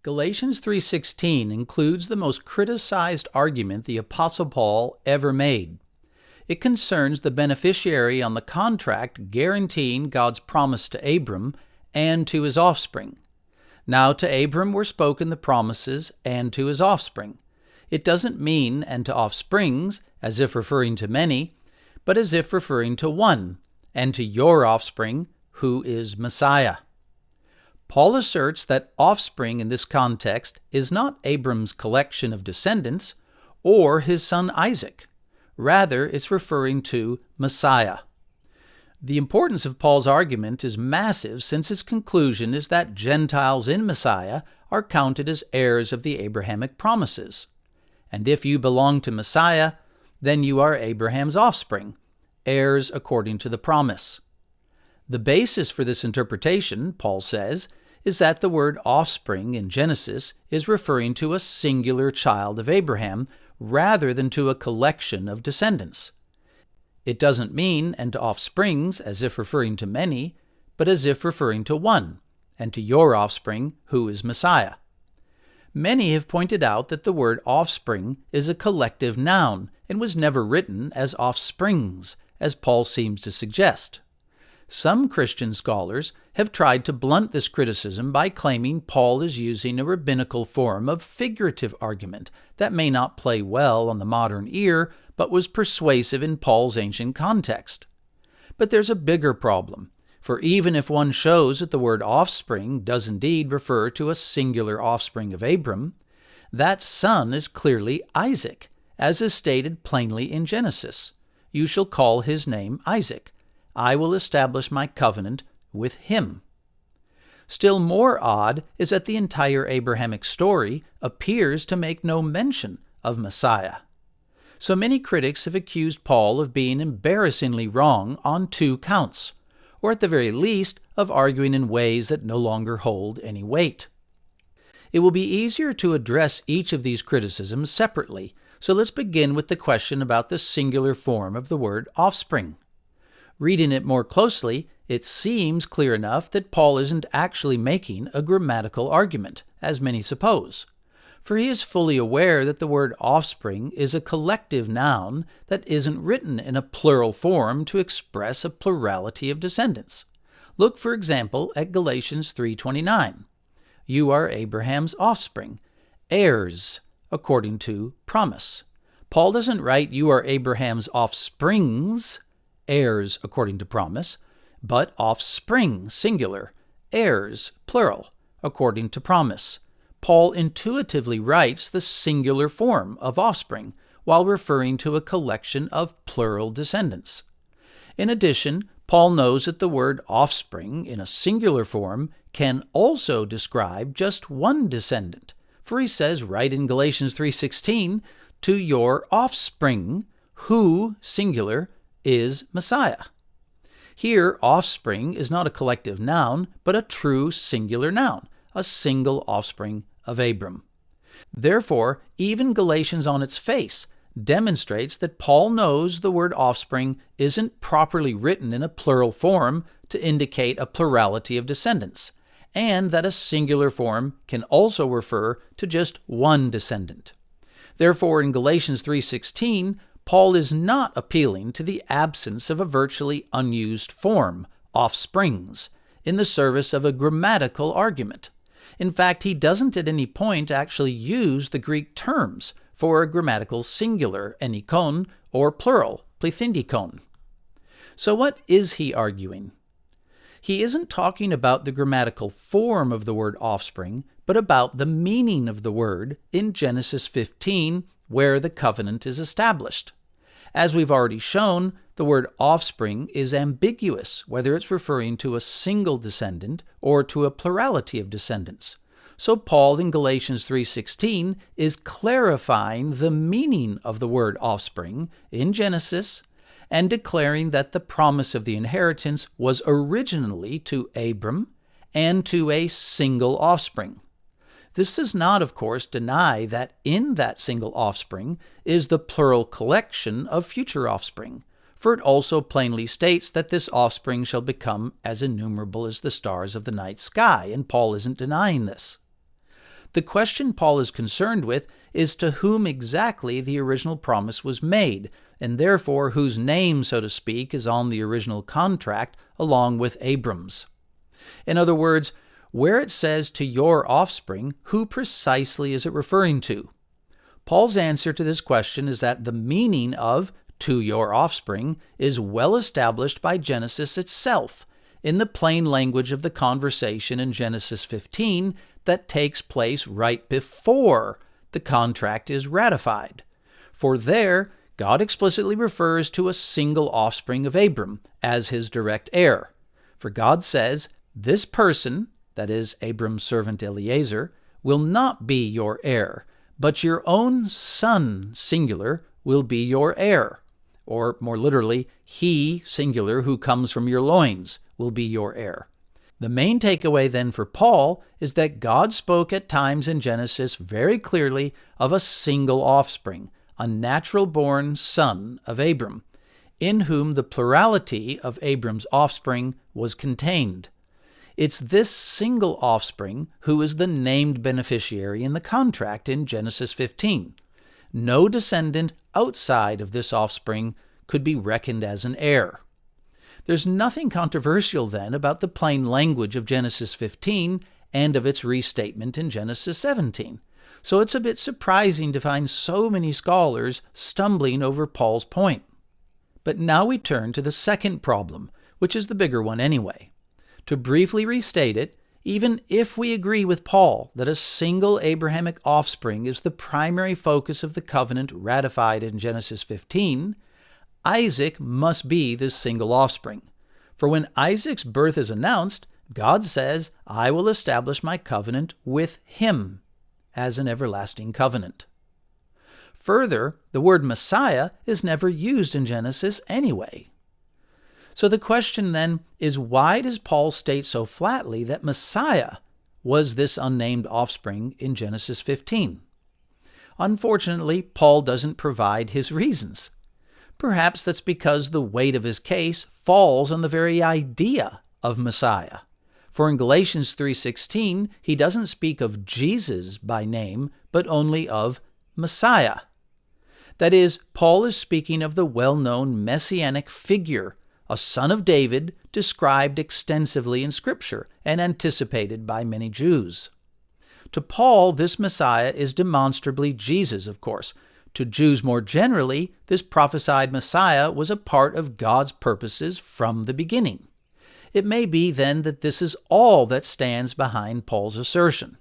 Galatians 3.16 includes the most criticized argument the Apostle Paul ever made. It concerns the beneficiary on the contract guaranteeing God's promise to Abram and to his offspring. Now to Abram were spoken the promises, and to his offspring. It doesn't mean and to offsprings, as if referring to many, but as if referring to one, and to your offspring, who is Messiah. Paul asserts that offspring in this context is not Abram's collection of descendants or his son Isaac. Rather, it's referring to Messiah. The importance of Paul's argument is massive, since his conclusion is that Gentiles in Messiah are counted as heirs of the Abrahamic promises. And if you belong to Messiah, then you are Abraham's offspring, heirs according to the promise. The basis for this interpretation, Paul says, is that the word offspring in Genesis is referring to a singular child of Abraham rather than to a collection of descendants. It doesn't mean and to offsprings as if referring to many, but as if referring to one, and to your offspring, who is Messiah. Many have pointed out that the word offspring is a collective noun and was never written as offsprings, as Paul seems to suggest. Some Christian scholars have tried to blunt this criticism by claiming Paul is using a rabbinical form of figurative argument that may not play well on the modern ear, but was persuasive in Paul's ancient context. But there's a bigger problem, for even if one shows that the word offspring does indeed refer to a singular offspring of Abram, that son is clearly Isaac, as is stated plainly in Genesis. You shall call his name Isaac. I will establish my covenant with him. Still more odd is that the entire Abrahamic story appears to make no mention of Messiah. So many critics have accused Paul of being embarrassingly wrong on two counts, or at the very least of arguing in ways that no longer hold any weight. It will be easier to address each of these criticisms separately, so let's begin with the question about the singular form of the word offspring. Reading it more closely, it seems clear enough that Paul isn't actually making a grammatical argument, as many suppose, for he is fully aware that the word offspring is a collective noun that isn't written in a plural form to express a plurality of descendants. Look, for example, at Galatians 3.29. You are Abraham's offspring, heirs according to promise. Paul doesn't write you are Abraham's offsprings, heirs according to promise, but offspring, singular, heirs, plural, according to promise. Paul intuitively writes the singular form of offspring while referring to a collection of plural descendants. In addition, Paul knows that the word offspring in a singular form can also describe just one descendant, for he says right in Galatians 3.16, to your offspring, who, singular, is Messiah. Here, offspring is not a collective noun, but a true singular noun, a single offspring of Abram. Therefore, even Galatians on its face demonstrates that Paul knows the word offspring isn't properly written in a plural form to indicate a plurality of descendants, and that a singular form can also refer to just one descendant. Therefore, in Galatians 3.16, Paul is not appealing to the absence of a virtually unused form, offsprings, in the service of a grammatical argument. In fact, he doesn't at any point actually use the Greek terms for a grammatical singular, enikon, or plural, plethindikon. So what is he arguing? He isn't talking about the grammatical form of the word offspring, but about the meaning of the word in Genesis 15, where the covenant is established. As we've already shown, the word offspring is ambiguous, whether it's referring to a single descendant or to a plurality of descendants. So Paul in Galatians 3.16 is clarifying the meaning of the word offspring in Genesis and declaring that the promise of the inheritance was originally to Abram and to a single offspring. This does not, of course, deny that in that single offspring is the plural collection of future offspring, for it also plainly states that this offspring shall become as innumerable as the stars of the night sky, and Paul isn't denying this. The question Paul is concerned with is to whom exactly the original promise was made, and therefore whose name, so to speak, is on the original contract along with Abram's. In other words, where it says to your offspring, who precisely is it referring to? Paul's answer to this question is that the meaning of to your offspring is well established by Genesis itself, in the plain language of the conversation in Genesis 15 that takes place right before the contract is ratified. For there, God explicitly refers to a single offspring of Abram as his direct heir. For God says, this person, that is Abram's servant Eliezer, will not be your heir, but your own son, singular, will be your heir. Or more literally, he, singular, who comes from your loins, will be your heir. The main takeaway then for Paul is that God spoke at times in Genesis very clearly of a single offspring, a natural-born son of Abram, in whom the plurality of Abram's offspring was contained. It's this single offspring who is the named beneficiary in the contract in Genesis 15. No descendant outside of this offspring could be reckoned as an heir. There's nothing controversial then about the plain language of Genesis 15 and of its restatement in Genesis 17. So it's a bit surprising to find so many scholars stumbling over Paul's point. But now we turn to the second problem, which is the bigger one anyway. To briefly restate it, even if we agree with Paul that a single Abrahamic offspring is the primary focus of the covenant ratified in Genesis 15, Isaac must be this single offspring. For when Isaac's birth is announced, God says, I will establish my covenant with him as an everlasting covenant. Further, the word Messiah is never used in Genesis anyway. So the question then is, why does Paul state so flatly that Messiah was this unnamed offspring in Genesis 15? Unfortunately, Paul doesn't provide his reasons. Perhaps that's because the weight of his case falls on the very idea of Messiah. For in Galatians 3.16, he doesn't speak of Jesus by name, but only of Messiah. That is, Paul is speaking of the well-known messianic figure, a son of David, described extensively in Scripture and anticipated by many Jews. To Paul, this Messiah is demonstrably Jesus, of course. To Jews more generally, this prophesied Messiah was a part of God's purposes from the beginning. It may be then that this is all that stands behind Paul's assertion.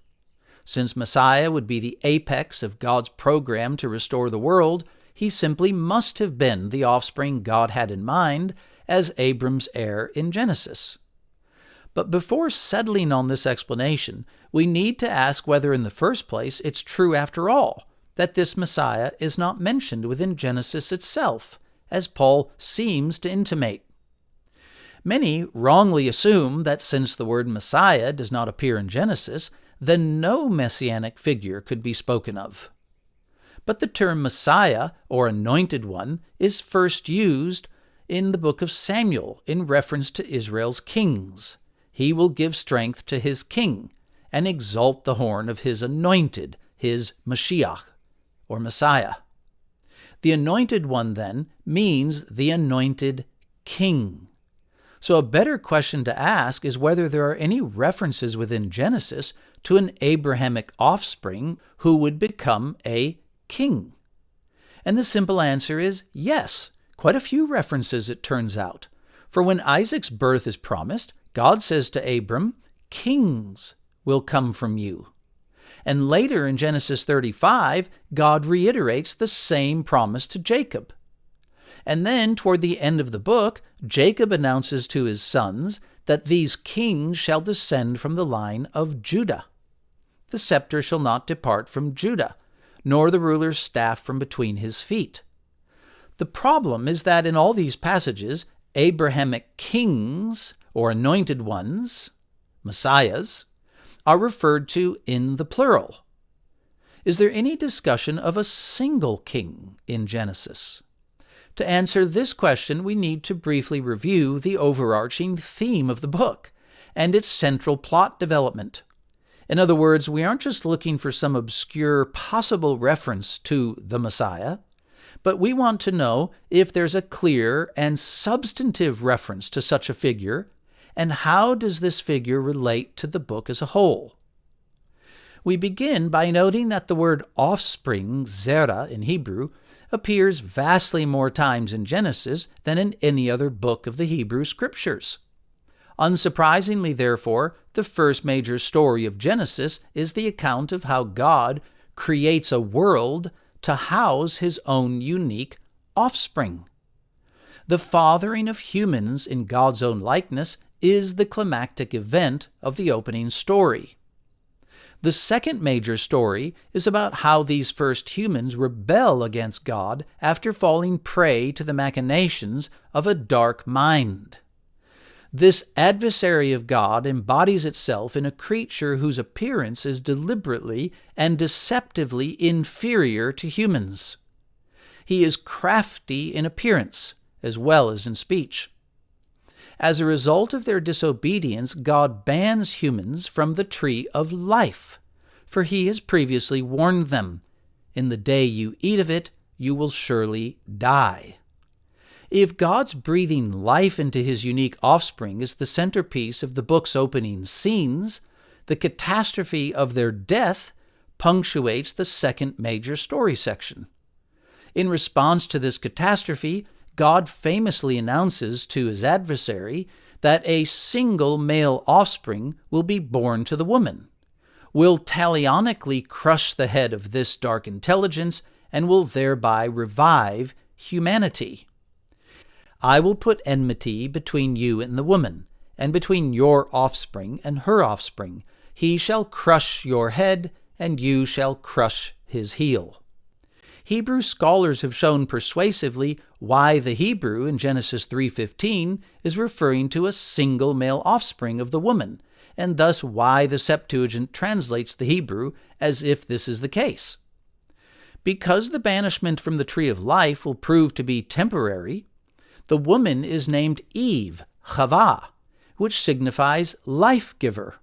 Since Messiah would be the apex of God's program to restore the world, he simply must have been the offspring God had in mind as Abram's heir in Genesis. But before settling on this explanation, we need to ask whether in the first place it's true after all that this Messiah is not mentioned within Genesis itself, as Paul seems to intimate. Many wrongly assume that since the word Messiah does not appear in Genesis, then no messianic figure could be spoken of. But the term Messiah, or Anointed One, is first used in the book of Samuel in reference to Israel's kings. He will give strength to his king and exalt the horn of his anointed, his Mashiach, or Messiah. The Anointed One, then, means the anointed king. So a better question to ask is whether there are any references within Genesis to an Abrahamic offspring who would become a king. And the simple answer is yes. Quite a few references, it turns out. For when Isaac's birth is promised, God says to Abram, kings will come from you. And later in Genesis 35, God reiterates the same promise to Jacob. And then, toward the end of the book, Jacob announces to his sons that these kings shall descend from the line of Judah. The scepter shall not depart from Judah, nor the ruler's staff from between his feet. The problem is that in all these passages, Abrahamic kings, or anointed ones, messiahs, are referred to in the plural. Is there any discussion of a single king in Genesis? To answer this question, we need to briefly review the overarching theme of the book and its central plot development. In other words, we aren't just looking for some obscure possible reference to the Messiah, but we want to know if there's a clear and substantive reference to such a figure, and how does this figure relate to the book as a whole. We begin by noting that the word offspring, zera in Hebrew, appears vastly more times in Genesis than in any other book of the Hebrew Scriptures. Unsurprisingly, therefore, the first major story of Genesis is the account of how God creates a world to house his own unique offspring. The fathering of humans in God's own likeness is the climactic event of the opening story. The second major story is about how these first humans rebel against God after falling prey to the machinations of a dark mind. This adversary of God embodies itself in a creature whose appearance is deliberately and deceptively inferior to humans. He is crafty in appearance as well as in speech. As a result of their disobedience, God bans humans from the tree of life, for he has previously warned them, "In the day you eat of it, you will surely die." If God's breathing life into his unique offspring is the centerpiece of the book's opening scenes, the catastrophe of their death punctuates the second major story section. In response to this catastrophe, God famously announces to his adversary that a single male offspring will be born to the woman, will talionically crush the head of this dark intelligence, and will thereby revive humanity. "I will put enmity between you and the woman, and between your offspring and her offspring. He shall crush your head, and you shall crush his heel." Hebrew scholars have shown persuasively why the Hebrew in Genesis 3:15 is referring to a single male offspring of the woman, and thus why the Septuagint translates the Hebrew as if this is the case. Because the banishment from the tree of life will prove to be temporary, the woman is named Eve, Chava, which signifies life-giver.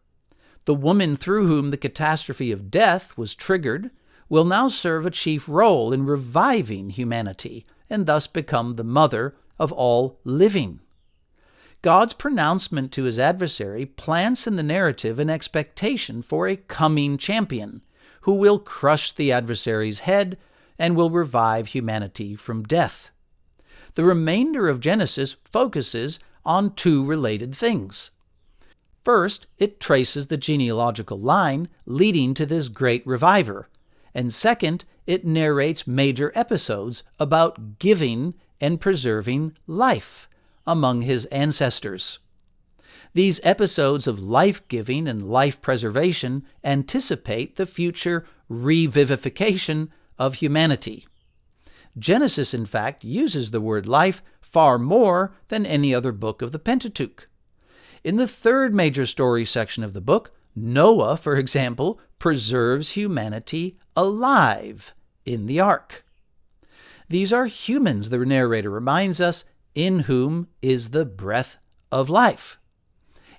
The woman through whom the catastrophe of death was triggered will now serve a chief role in reviving humanity, and thus become the mother of all living. God's pronouncement to his adversary plants in the narrative an expectation for a coming champion, who will crush the adversary's head and will revive humanity from death. The remainder of Genesis focuses on two related things. First, it traces the genealogical line leading to this great reviver, and second, it narrates major episodes about giving and preserving life among his ancestors. These episodes of life-giving and life preservation anticipate the future revivification of humanity. Genesis, in fact, uses the word life far more than any other book of the Pentateuch. In the third major story section of the book, Noah, for example, preserves humanity alive in the ark. These are humans, the narrator reminds us, in whom is the breath of life.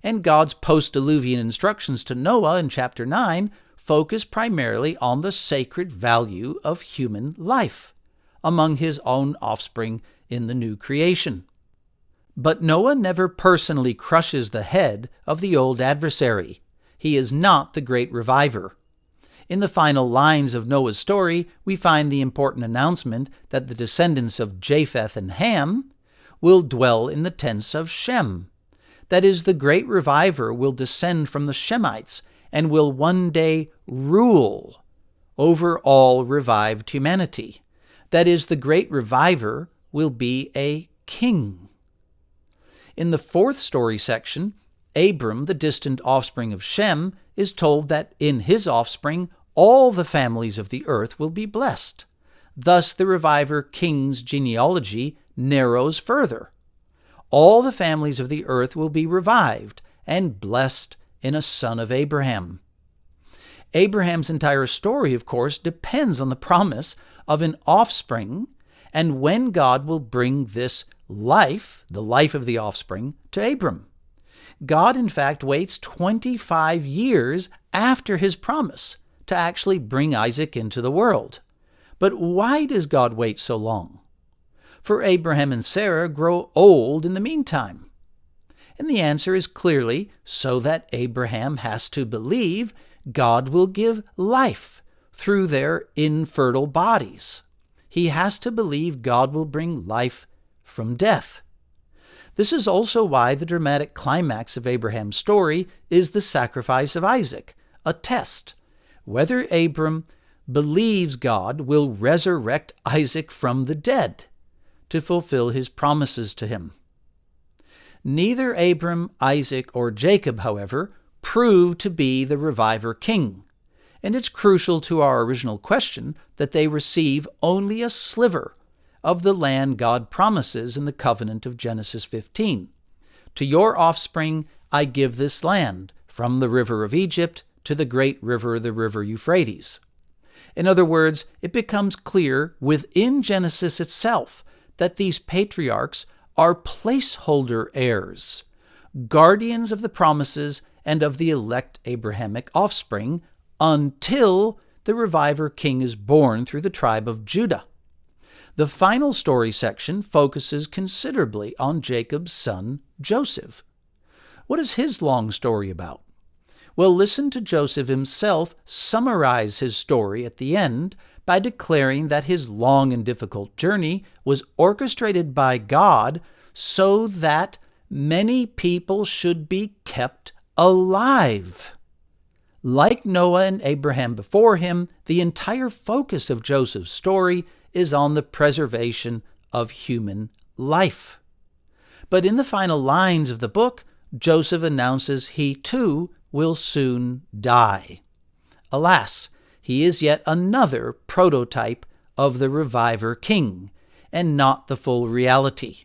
And God's post-diluvian instructions to Noah in chapter 9 focus primarily on the sacred value of human life among his own offspring in the new creation. But Noah never personally crushes the head of the old adversary. He is not the great reviver. In the final lines of Noah's story, we find the important announcement that the descendants of Japheth and Ham will dwell in the tents of Shem. That is, the great reviver will descend from the Shemites and will one day rule over all revived humanity. That is, the great reviver will be a king. In the fourth story section, Abram, the distant offspring of Shem, is told that in his offspring all the families of the earth will be blessed. Thus the reviver king's genealogy narrows further. All the families of the earth will be revived and blessed in a son of Abraham. Abraham's entire story, of course, depends on the promise of an offspring and when God will bring this life, the life of the offspring, to Abram. God, in fact, waits 25 years after his promise to actually bring Isaac into the world. But why does God wait so long? For Abraham and Sarah grow old in the meantime. And the answer is clearly so that Abraham has to believe God will give life through their infertile bodies. He has to believe God will bring life from death. This is also why the dramatic climax of Abraham's story is the sacrifice of Isaac, a test whether Abram believes God will resurrect Isaac from the dead to fulfill his promises to him. Neither Abram, Isaac, or Jacob, however, proved to be the reviver king, and it's crucial to our original question that they receive only a sliver of the land God promises in the covenant of Genesis 15. To your offspring I give this land, from the river of Egypt to the great river, the river Euphrates. In other words, it becomes clear within Genesis itself that these patriarchs are placeholder heirs, guardians of the promises and of the elect Abrahamic offspring, until the reviver king is born through the tribe of Judah. The final story section focuses considerably on Jacob's son, Joseph. What is his long story about? Well, listen to Joseph himself summarize his story at the end by declaring that his long and difficult journey was orchestrated by God so that many people should be kept alive. Like Noah and Abraham before him, the entire focus of Joseph's story is on the preservation of human life. But in the final lines of the book, Joseph announces he too will soon die. Alas, he is yet another prototype of the reviver king, and not the full reality.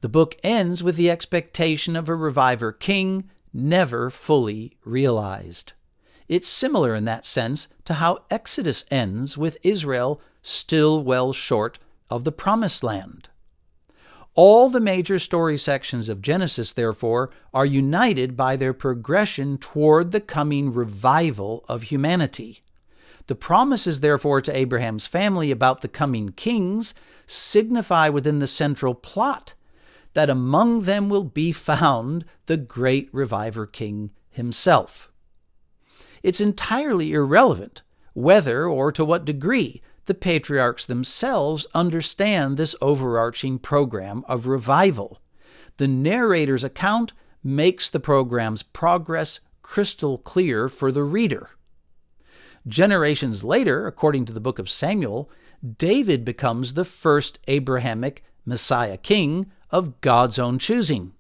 The book ends with the expectation of a reviver king never fully realized. It's similar in that sense to how Exodus ends with Israel still well short of the promised land. All the major story sections of Genesis, therefore, are united by their progression toward the coming revival of humanity. The promises, therefore, to Abraham's family about the coming kings signify within the central plot that among them will be found the great reviver king himself. It's entirely irrelevant whether or to what degree the patriarchs themselves understand this overarching program of revival. The narrator's account makes the program's progress crystal clear for the reader. Generations later, according to the book of Samuel, David becomes the first Abrahamic Messiah king of God's own choosing.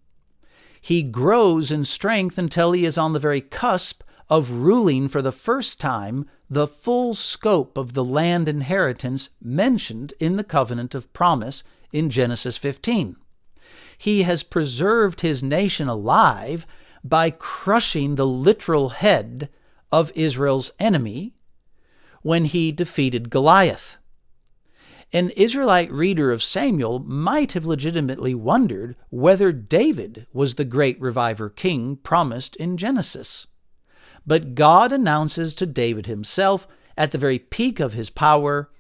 He grows in strength until he is on the very cusp of ruling for the first time the full scope of the land inheritance mentioned in the covenant of promise in Genesis 15. He has preserved his nation alive by crushing the literal head of Israel's enemy when he defeated Goliath. An Israelite reader of Samuel might have legitimately wondered whether David was the great reviver king promised in Genesis. But God announces to David himself, at the very peak of his power,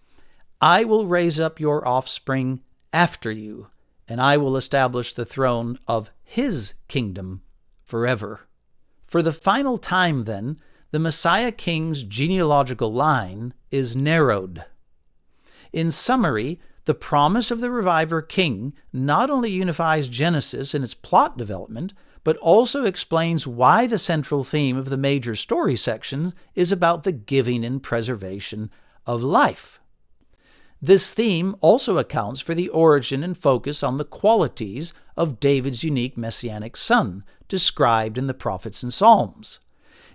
"I will raise up your offspring after you, and I will establish the throne of his kingdom forever." For the final time, then, the Messiah king's genealogical line is narrowed. In summary, the promise of the reviver king not only unifies Genesis in its plot development, but also explains why the central theme of the major story sections is about the giving and preservation of life. This theme also accounts for the origin and focus on the qualities of David's unique messianic son, described in the prophets and Psalms.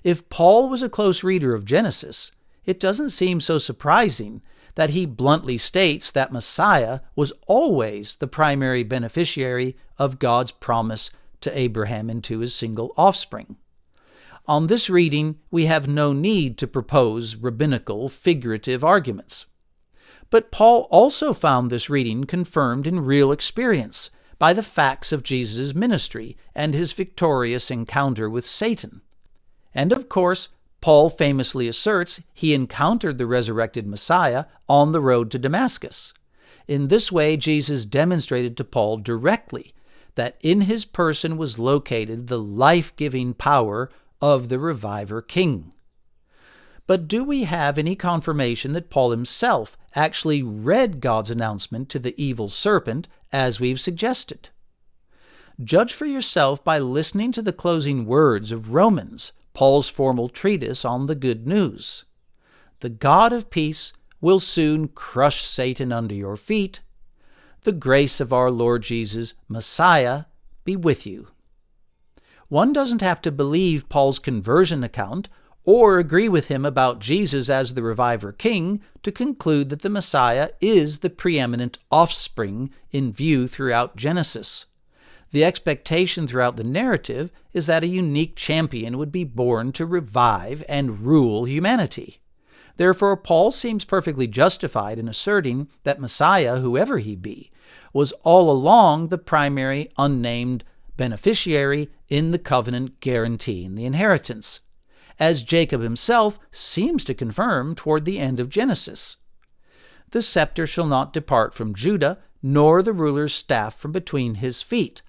If Paul was a close reader of Genesis, it doesn't seem so surprising that he bluntly states that Messiah was always the primary beneficiary of God's promise to Abraham and to his single offspring. On this reading, we have no need to propose rabbinical, figurative arguments. But Paul also found this reading confirmed in real experience by the facts of Jesus' ministry and his victorious encounter with Satan. And of course, Paul famously asserts he encountered the resurrected Messiah on the road to Damascus. In this way, Jesus demonstrated to Paul directly that in his person was located the life-giving power of the Reviver King. But do we have any confirmation that Paul himself actually read God's announcement to the evil serpent, as we've suggested? Judge for yourself by listening to the closing words of Romans, Paul's formal treatise on the good news. The God of peace will soon crush Satan under your feet. The grace of our Lord Jesus, Messiah, be with you. One doesn't have to believe Paul's conversion account or agree with him about Jesus as the Reviver King to conclude that the Messiah is the preeminent offspring in view throughout Genesis. The expectation throughout the narrative is that a unique champion would be born to revive and rule humanity. Therefore, Paul seems perfectly justified in asserting that Messiah, whoever he be, was all along the primary unnamed beneficiary in the covenant guaranteeing the inheritance, as Jacob himself seems to confirm toward the end of Genesis. The scepter shall not depart from Judah, nor the ruler's staff from between his feet,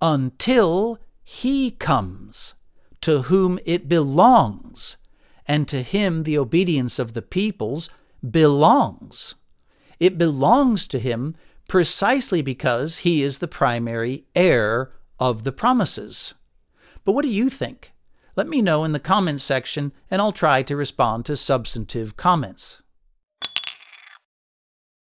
until he comes, to whom it belongs, and to him the obedience of the peoples belongs. It belongs to him precisely because he is the primary heir of the promises. But what do you think? Let me know in the comments section, and I'll try to respond to substantive comments.